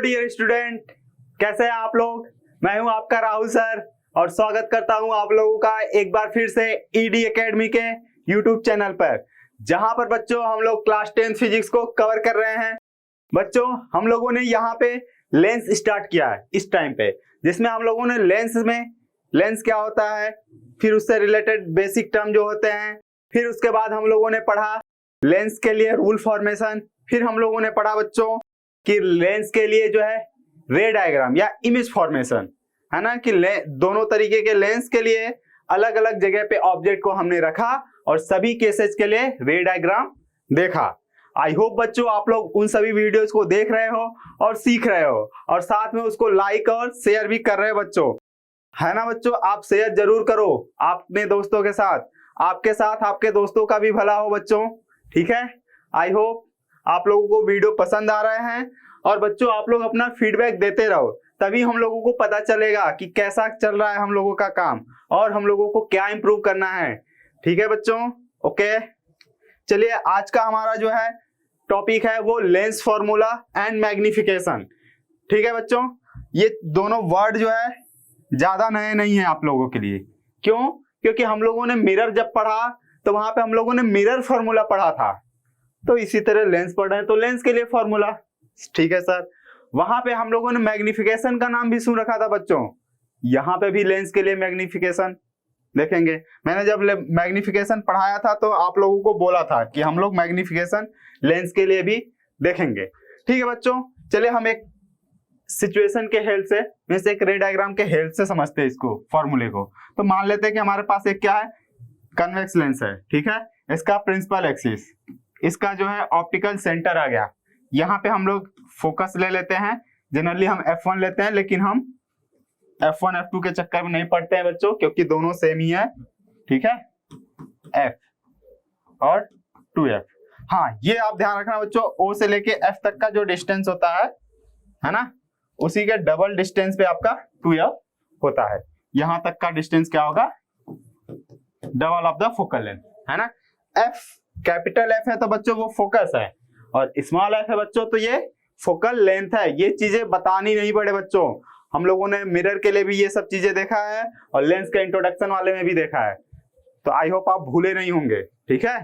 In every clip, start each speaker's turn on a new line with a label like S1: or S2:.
S1: Dear student, कैसे हैं आप लोग। मैं हूं आपका राहुल सर और स्वागत करता हूं आप लोगों का एक बार फिर से ईडी एकेडमी के यूट्यूब चैनल पर, जहां पर बच्चों हम लोग क्लास 10 फिजिक्स को कवर कर रहे हैं। बच्चों हम लोगों ने यहाँ पे लेंस स्टार्ट किया है इस टाइम पे, जिसमें हम लोगों ने लेंस क्या होता है, फिर उससे रिलेटेड बेसिक टर्म जो होते हैं, फिर उसके बाद हम लोगों ने पढ़ा लेंस के लिए रूल फॉर्मेशन, फिर हम लोगों ने पढ़ा बच्चों कि लेंस के लिए जो है रे डायग्राम या इमेज फॉर्मेशन है ना, कि दोनों तरीके के लेंस के लिए अलग अलग जगह पे ऑब्जेक्ट को हमने रखा और सभी केसेस के लिए रे डायग्राम देखा। आई होप बच्चों आप लोग उन सभी वीडियोस को देख रहे हो और सीख रहे हो और साथ में उसको लाइक और शेयर भी कर रहे हो बच्चों, है ना। बच्चों आप शेयर जरूर करो अपने दोस्तों के साथ, आपके साथ आपके दोस्तों का भी भला हो बच्चों, ठीक है। आई होप आप लोगों को वीडियो पसंद आ रहे हैं और बच्चों आप लोग अपना फीडबैक देते रहो, तभी हम लोगों को पता चलेगा कि कैसा चल रहा है हम लोगों का काम और हम लोगों को क्या इंप्रूव करना है, ठीक है बच्चों। ओके, चलिए आज का हमारा जो है टॉपिक है वो लेंस फॉर्मूला एंड मैग्निफिकेशन, ठीक है बच्चों। ये दोनों वर्ड जो है ज्यादा नए नहीं है आप लोगों के लिए, क्यों? क्योंकि हम लोगों ने मिरर जब पढ़ा तो वहां पे हम लोगों ने मिरर फॉर्मूला पढ़ा था, तो इसी तरह लेंस पढ़ रहे हैं तो लेंस के लिए फॉर्मूला, ठीक है सर। वहां पे हम लोगों ने मैग्निफिकेशन का नाम भी सुन रखा था बच्चों, यहाँ पे भी लेंस के लिए मैग्निफिकेशन देखेंगे। मैंने जब मैग्निफिकेशन पढ़ाया था तो आप लोगों को बोला था कि हम लोग मैग्निफिकेशन लेंस के लिए भी देखेंगे, ठीक है बच्चों। चलिए हम एक सिचुएशन के हेल्प से, मींस एक रे डायग्राम के हेल्प से समझते हैं इसको फॉर्मूले को। तो मान लेते हैं कि हमारे पास एक क्या है, कन्वेक्स लेंस है, ठीक है। इसका प्रिंसिपल एक्सिस, इसका जो है ऑप्टिकल सेंटर आ गया। यहाँ पे हम लोग फोकस ले लेते हैं, जनरली हम F1 लेते हैं, लेकिन हम F1 F2 के चक्कर में नहीं पड़ते हैं बच्चों, क्योंकि दोनों सेम ही है, ठीक है, F और 2F। हाँ ये आप ध्यान रखना बच्चों, O से लेके F तक का जो डिस्टेंस होता है ना, उसी के डबल डिस्टेंस पे आपका 2F होता है। यहां तक का डिस्टेंस क्या होगा, double of the focal length, है ना। F कैपिटल F है तो बच्चों वो फोकस है, और स्मॉल f है बच्चों तो ये फोकल लेंथ है। ये चीजें बतानी नहीं पड़े बच्चों, हम लोगों ने मिरर के लिए भी ये सब चीजें देखा है और लेंस के इंट्रोडक्शन वाले में भी देखा है, तो आई होप आप भूले नहीं होंगे, ठीक है,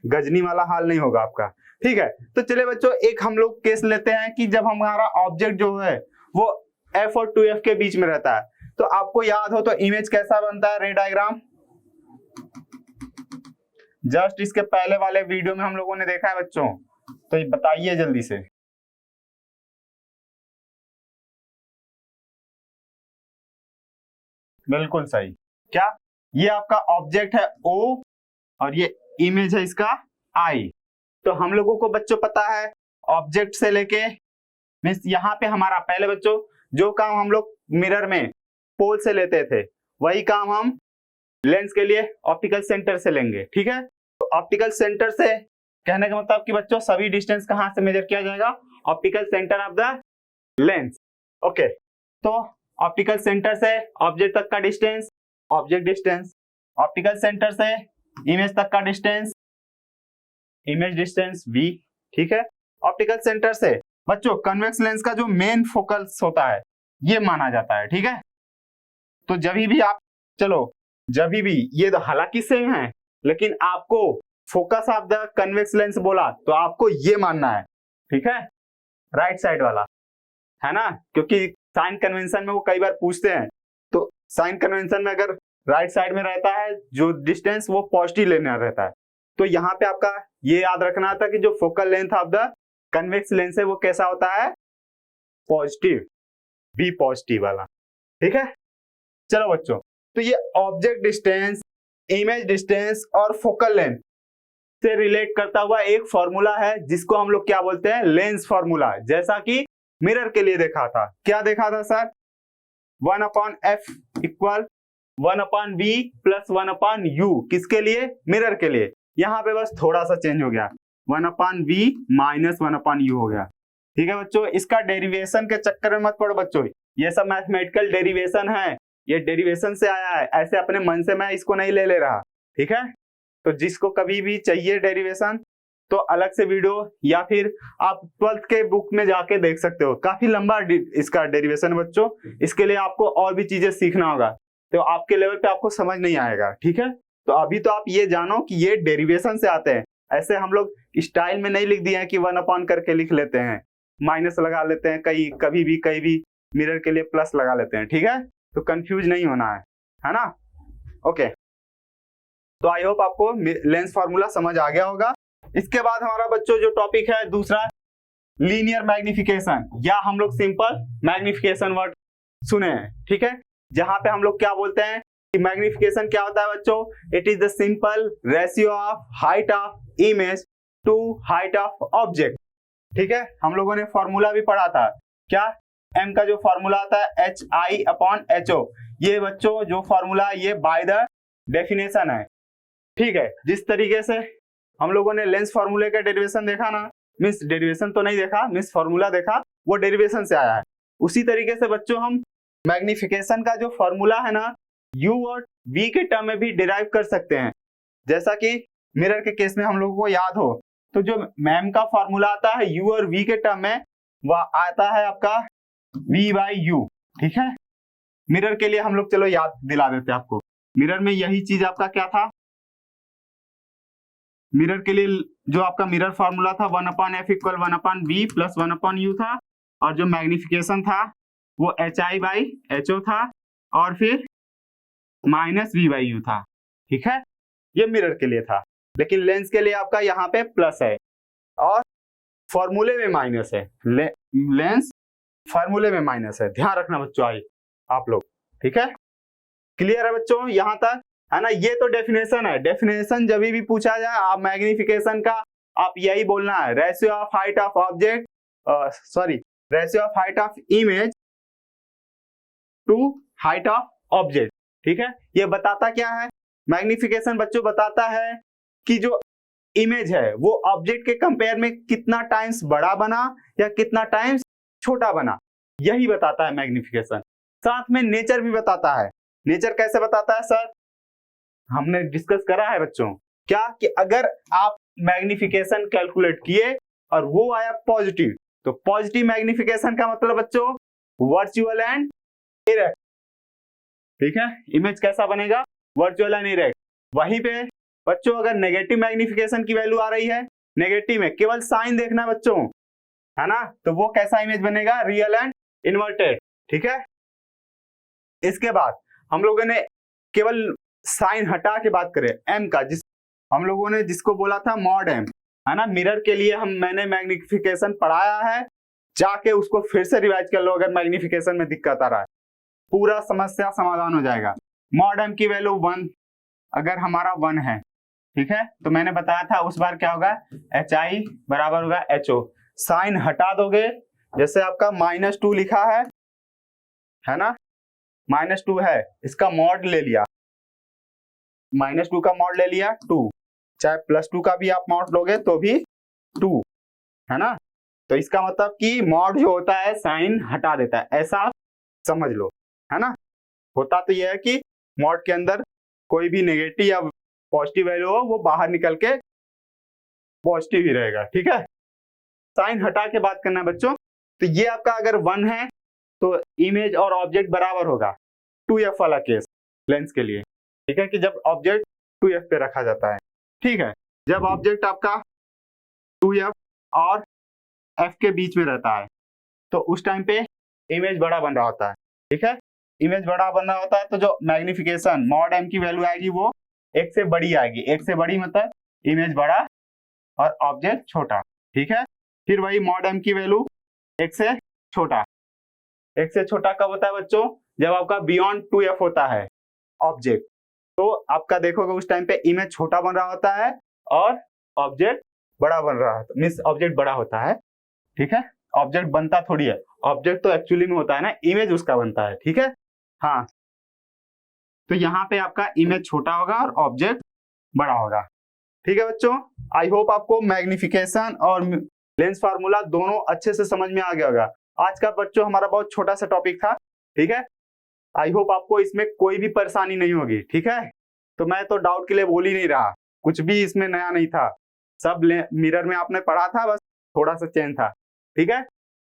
S1: गजनी वाला हाल नहीं होगा आपका, ठीक है। तो चलिए बच्चों एक हम लोग केस लेते हैं कि जब हमारा ऑब्जेक्ट जो है वो F और 2F के बीच में रहता है, तो आपको याद हो तो इमेज कैसा बनता है, रे डायग्राम। जस्ट इसके पहले वाले वीडियो में हम लोगों ने देखा है बच्चों, तो बताइए जल्दी से। बिल्कुल सही, क्या ये आपका ऑब्जेक्ट है O और ये इमेज है इसका I। तो हम लोगों को बच्चों पता है ऑब्जेक्ट से लेके मींस यहाँ पे हमारा पहले बच्चों जो काम हम लोग मिरर में पोल से लेते थे, वही काम हम लेंस के लिए ऑप्टिकल सेंटर से लेंगे, ठीक है। तो ऑप्टिकल सेंटर से कहने का मतलब कि बच्चों सभी डिस्टेंस कहां से मेजर किया जाएगा, optical centre of the lens. Okay, तो ऑप्टिकल सेंटर से ऑब्जेक्ट तक का distance, object distance, optical centre से इमेज तक का डिस्टेंस, इमेज डिस्टेंस v, ठीक है। ऑप्टिकल सेंटर से बच्चों कन्वेक्स लेंस का जो मेन फोकस होता है ये माना जाता है, ठीक है। तो जब भी आप, चलो जब भी ये तो हालांकि सेम है, लेकिन आपको focus of the convex lens बोला तो आपको ये मानना है, ठीक है, राइट साइड वाला, है ना, क्योंकि साइन कन्वेंशन में वो कई बार पूछते हैं, तो साइन कन्वेंशन में अगर राइट साइड में रहता है जो डिस्टेंस वो पॉजिटिव लेना रहता है, तो यहाँ पे आपका ये याद रखना था कि जो focal length of the convex lens है वो कैसा होता है, पॉजिटिव, बी पॉजिटिव वाला, ठीक है। चलो बच्चों, तो ये ऑब्जेक्ट डिस्टेंस, इमेज डिस्टेंस और फोकल लेंथ से रिलेट करता हुआ एक फॉर्मूला है जिसको हम लोग क्या बोलते हैं, लेंस फॉर्मूला। जैसा कि मिरर के लिए देखा था, क्या देखा था sir, 1/f equal 1/v plus 1/u, किसके लिए, मिरर के लिए। यहाँ पे बस थोड़ा सा चेंज हो गया, 1/v माइनस 1/u हो गया, ठीक है बच्चों। इसका डेरिवेशन के चक्कर में मत पड़ो बच्चों, ये सब मैथमेटिकल डेरिवेशन है, ये डेरिवेशन से आया है, ऐसे अपने मन से मैं इसको नहीं ले रहा, ठीक है। तो जिसको कभी भी चाहिए डेरिवेशन तो अलग से वीडियो, या फिर आप 12th के बुक में जाके देख सकते हो। काफी लंबा इसका डेरिवेशन है बच्चों, इसके लिए आपको और भी चीजें सीखना होगा, तो आपके लेवल पे आपको समझ नहीं आएगा, ठीक है। तो अभी तो आप ये जानो कि ये डेरिवेशन से आते हैं, ऐसे हम लोग स्टाइल में नहीं लिख दिए हैं कि 1 करके लिख लेते हैं, माइनस लगा लेते हैं, कभी भी मिरर के लिए प्लस लगा लेते हैं, ठीक है। तो कंफ्यूज नहीं होना है ना। ओके, तो आई होप आपको लेंस फार्मूला समझ आ गया होगा। इसके बाद हमारा बच्चों जो टॉपिक है दूसरा, लीनियर मैग्निफिकेशन, या हम लोग सिंपल मैग्निफिकेशन वर्ड सुने हैं, ठीक है। जहां पे हम लोग क्या बोलते हैं कि मैग्निफिकेशन क्या होता है बच्चों, it is the simple ratio of height of image to height of object, ठीक है। हम लोगों ने फॉर्मूला भी पढ़ा था, क्या m का जो फॉर्मूला आता है HI/HO, ये बच्चों जो फॉर्मूला ये बाय द डेफिनेशन है, ठीक है। जिस तरीके से हम लोगों ने लेंस फॉर्मूले का डेरिवेशन देखा ना, मीन्स डेरिवेशन तो नहीं देखा, मीन्स फॉर्मूला देखा, वो डेरिवेशन से आया है। उसी तरीके से बच्चों हम मैग्निफिकेशन का जो फॉर्मूला है ना, u और v के टर्म में भी डिराइव कर सकते हैं। जैसा कि मिरर के केस में हम लोगों को याद हो, तो जो मैम का फॉर्मूला आता है u और v के टर्म में, वह आता है आपका v/u, ठीक है। मिरर के लिए हम लोग चलो याद दिला देते हैं आपको, मिरर में यही चीज आपका क्या था, मिरर के लिए जो आपका मिरर फॉर्मूला था 1/f = 1/v + 1/u था, और जो मैग्निफिकेशन था वो HI/HO था, और फिर -v/u था, ठीक है। ये मिरर के लिए था, लेकिन लेंस के लिए आपका यहाँ पे प्लस है और फॉर्मूले में माइनस है, लेंस फॉर्मूले में माइनस है, ध्यान रखना बच्चों आप लोग, ठीक है। क्लियर है बच्चों यहाँ तक, है ना। ये तो डेफिनेशन है, डेफिनेशन जब भी पूछा जाए आप मैग्निफिकेशन का, आप यही बोलना है, ratio of height of object, ratio of height of image to height of object, ठीक है। ये बताता क्या है, मैग्निफिकेशन बच्चों बताता है कि जो इमेज है वो ऑब्जेक्ट के कंपेयर में कितना टाइम्स बड़ा बना या कितना टाइम्स छोटा बना, यही बताता है मैग्निफिकेशन। साथ में नेचर भी बताता है। नेचर कैसे बताता है सर, हमने डिस्कस करा है बच्चों, क्या कि अगर आप मैग्निफिकेशन कैलकुलेट किए और वो आया पॉजिटिव, तो पॉजिटिव मैग्निफिकेशन का मतलब बच्चों वर्चुअल एंड इरेक्ट, ठीक है। इमेज कैसा बनेगा, वर्चुअल एंड इरेक्ट। वहीं पे बच्चों अगर नेगेटिव मैग्निफिकेशन की वैल्यू आ रही है, नेगेटिव में केवल साइन देखना बच्चों, है ना, तो वो कैसा इमेज बनेगा, रियल एंड इन्वर्टेड, ठीक है। इसके बाद हम लोगों ने केवल साइन हटा के बात करें m का, जिस हम लोगों ने जिसको बोला था मॉड m, है ना। मिरर के लिए मैंने मैग्निफिकेशन पढ़ाया है, जाके उसको फिर से रिवाइज कर लो अगर मैग्निफिकेशन में दिक्कत आ रहा है, पूरा समस्या समाधान हो जाएगा। मॉड m की वैल्यू 1, अगर हमारा 1 है, ठीक है, तो मैंने बताया था उस बार क्या होगा, HI बराबर होगा HO। साइन हटा दोगे, जैसे आपका -2 लिखा है ना, -2 है, इसका मॉड ले लिया, -2 का मॉड ले लिया 2, चाहे +2 का भी आप मॉड लोगे तो भी 2, है ना। तो इसका मतलब कि मॉड जो होता है साइन हटा देता है, ऐसा आप समझ लो, है ना। होता तो यह है कि मॉड के अंदर कोई भी नेगेटिव या पॉजिटिव वैल्यू हो वो बाहर निकल के पॉजिटिव ही रहेगा, ठीक है। साइन हटा के बात करना है बच्चों। तो ये आपका अगर 1 है तो इमेज और ऑब्जेक्ट बराबर होगा, 2f वाला केस लेंस के लिए, ठीक है, कि जब ऑब्जेक्ट 2f पे रखा जाता है, ठीक है। जब ऑब्जेक्ट आपका 2f और f के बीच में रहता है तो उस टाइम पे इमेज बड़ा बन रहा होता है, ठीक है। इमेज बड़ा बन रहा होता है तो जो मैग्निफिकेशन मॉड m की वैल्यू आएगी वो 1 से बड़ी आएगी, 1 से बड़ी मतलब इमेज बड़ा और ऑब्जेक्ट छोटा, ठीक है। फिर वही मॉड m की वैल्यू 1 से छोटा, 1 से छोटा कब होता है बच्चों, जब आपका बियॉन्ड 2f होता है ऑब्जेक्ट, तो आपका देखोगे उस टाइम पे इमेज छोटा बन रहा होता है और ऑब्जेक्ट बड़ा बन रहा है, मीन्स ऑब्जेक्ट बड़ा होता है, ठीक है। ऑब्जेक्ट बनता थोड़ी है, ऑब्जेक्ट तो एक्चुअली में होता है ना, इमेज उसका बनता है, ठीक है। हाँ, तो यहाँ पे आपका इमेज छोटा होगा और ऑब्जेक्ट बड़ा होगा, ठीक है बच्चों। आई होप आपको मैग्निफिकेशन और लेंस फार्मूला दोनों अच्छे से समझ में आ गया होगा। आज का बच्चों हमारा बहुत छोटा सा टॉपिक था, ठीक है। आई होप आपको इसमें कोई भी परेशानी नहीं होगी, ठीक है। तो मैं तो डाउट के लिए बोल ही नहीं रहा, कुछ भी इसमें नया नहीं था, सब मिरर में आपने पढ़ा था, बस थोड़ा सा चेंज था। ठीक है,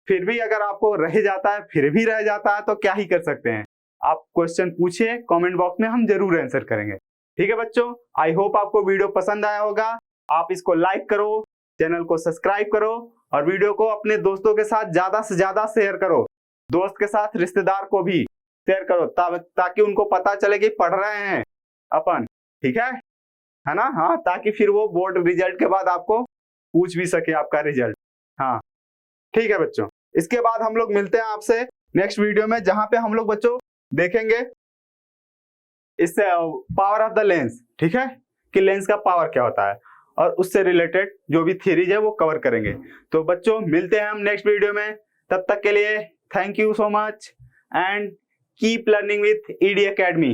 S1: फिर भी अगर आपको रह जाता है, फिर भी रह जाता है, तो क्या ही कर सकते हैं, आप क्वेश्चन पूछिए कमेंट बॉक्स में, हम जरूर आंसर करेंगे। ठीक है बच्चों, आई होप आपको वीडियो पसंद आया होगा। आप इसको लाइक करो, चैनल को सब्सक्राइब करो और वीडियो को अपने दोस्तों के साथ ज्यादा से ज्यादा शेयर करो। दोस्त के साथ, रिश्तेदार को भी शेयर करो, ताकि उनको पता चले कि पढ़ रहे हैं अपन। ठीक है ना? हाँ, ताकि फिर वो बोर्ड रिजल्ट के बाद आपको पूछ भी सके आपका रिजल्ट। हाँ ठीक है बच्चों, इसके बाद हम लोग मिलते हैं आपसे नेक्स्ट वीडियो में, जहां पे हम लोग बच्चों देखेंगे इससे पावर ऑफ द लेंस। ठीक है, कि लेंस का पावर क्या होता है, और उससे रिलेटेड जो भी थ्योरीज है वो कवर करेंगे। तो बच्चों मिलते हैं हम नेक्स्ट वीडियो में, तब तक के लिए thank you so much and keep learning with ED academy.